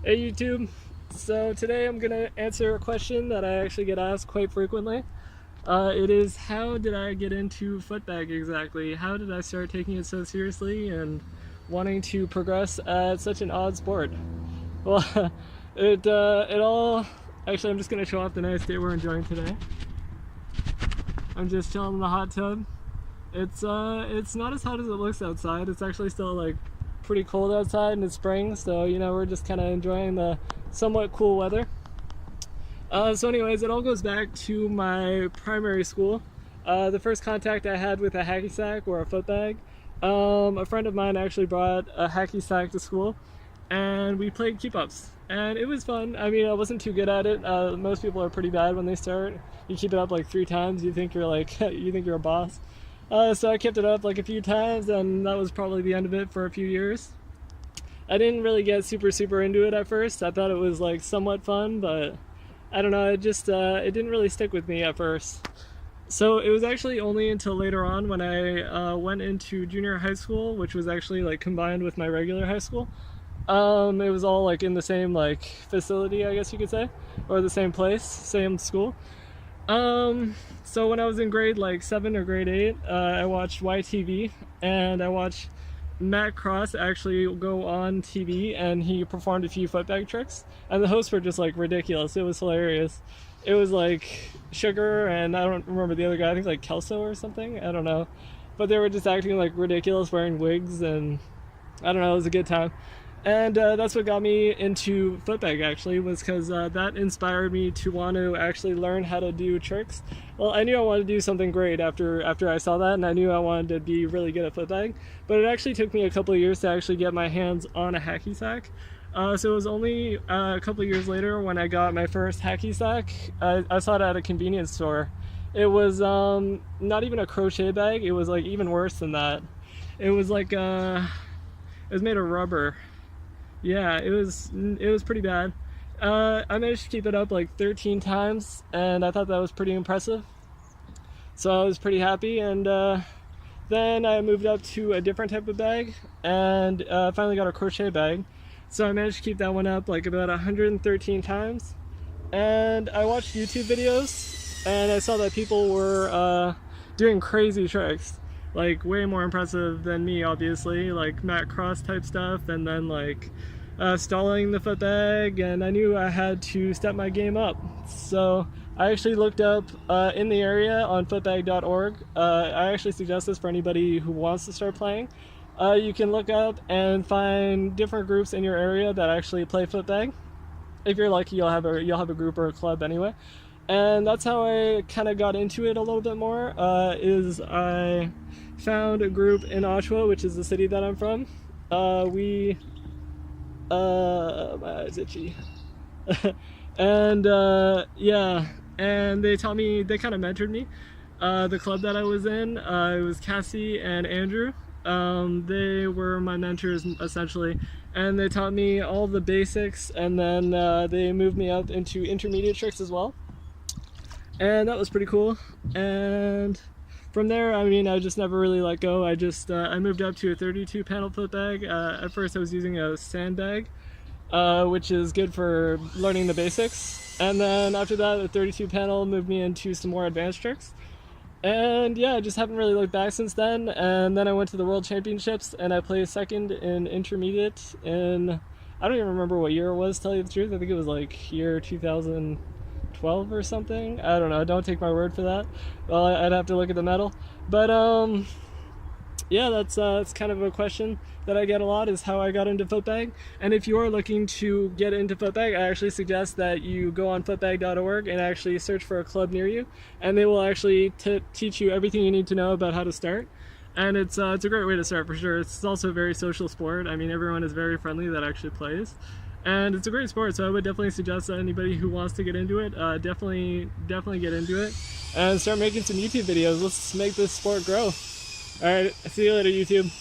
Hey YouTube. So today I'm gonna answer a question that I actually get asked quite frequently. It is, how did I get into Footbag exactly? How did I start taking it so seriously and wanting to progress at such an odd sport? Well, it all, actually I'm just gonna show off the nice day we're enjoying today. I'm just chilling in the hot tub. It's not as hot as it looks outside. It's actually still like pretty cold outside and it's spring, so you know, we're just kind of enjoying the somewhat cool weather. So anyways, it all goes back to my primary school. The first contact I had with a hacky sack or a foot bag, a friend of mine actually brought a hacky sack to school and we played keep ups and it was fun. I mean, I wasn't too good at it. Most people are pretty bad when they start. You keep it up like 3 times, you think you're like you think you're a boss. So I kept it up like a few times and that was probably the end of it for a few years. I didn't really get super into it at first. I thought it was like somewhat fun, but I don't know, it just it didn't really stick with me at first. So it was actually only until later on when I went into junior high school, which was actually like combined with my regular high school. It was all like in the same like facility, I guess you could say, or the same place, same school. So when I was in grade like 7 or grade 8, I watched YTV and I watched Matt Cross actually go on TV and he performed a few footbag tricks and the hosts were just like ridiculous. It was hilarious. It was like Sugar and I don't remember the other guy, I think like Kelso or something, I don't know, but they were just acting like ridiculous, wearing wigs, and I don't know, it was a good time. And that's what got me into Footbag actually, was because that inspired me to want to actually learn how to do tricks. Well, I knew I wanted to do something great after I saw that, and I knew I wanted to be really good at Footbag. But it actually took me a couple of years to actually get my hands on a hacky sack. So it was only a couple of years later when I got my first hacky sack. I saw it at a convenience store. It was not even a crochet bag, it was like even worse than that. It was like it was made of rubber. Yeah, it was pretty bad. I managed to keep it up like 13 times and I thought that was pretty impressive. So I was pretty happy, and then I moved up to a different type of bag and finally got a crochet bag. So I managed to keep that one up like about 113 times. And I watched YouTube videos and I saw that people were doing crazy tricks, like way more impressive than me, obviously, like Matt Cross type stuff, and then like stalling the foot bag, and I knew I had to step my game up. So I actually looked up in the area on footbag.org. I actually suggest this for anybody who wants to start playing. You can look up and find different groups in your area that actually play footbag. If you're lucky, you'll have a group or a club anyway. And that's how I kind of got into it a little bit more, is I found a group in Oshawa, which is the city that I'm from. My eyes itchy. And yeah, and they taught me, they kind of mentored me. The club that I was in, it was Cassie and Andrew. They were my mentors essentially, and they taught me all the basics, and then they moved me up into intermediate tricks as well. And that was pretty cool. And from there, I mean, I just never really let go. I moved up to a 32 panel foot bag. At first I was using a sandbag, which is good for learning the basics. And then after that, the 32 panel moved me into some more advanced tricks. And yeah, I just haven't really looked back since then. And then I went to the World Championships and I placed second in intermediate in, I don't even remember what year it was, to tell you the truth. I think it was like year 2012 or something. I don't know, don't take my word for that. Well, I'd have to look at the medal. But yeah, that's kind of a question that I get a lot, is how I got into Footbag. And if you're looking to get into Footbag, I actually suggest that you go on footbag.org and actually search for a club near you, and they will actually teach you everything you need to know about how to start. And it's a great way to start for sure. It's also a very social sport. I mean, everyone is very friendly that actually plays. And it's a great sport, so I would definitely suggest that anybody who wants to get into it, definitely get into it and start making some YouTube videos. Let's make this sport grow. Alright, see you later, YouTube.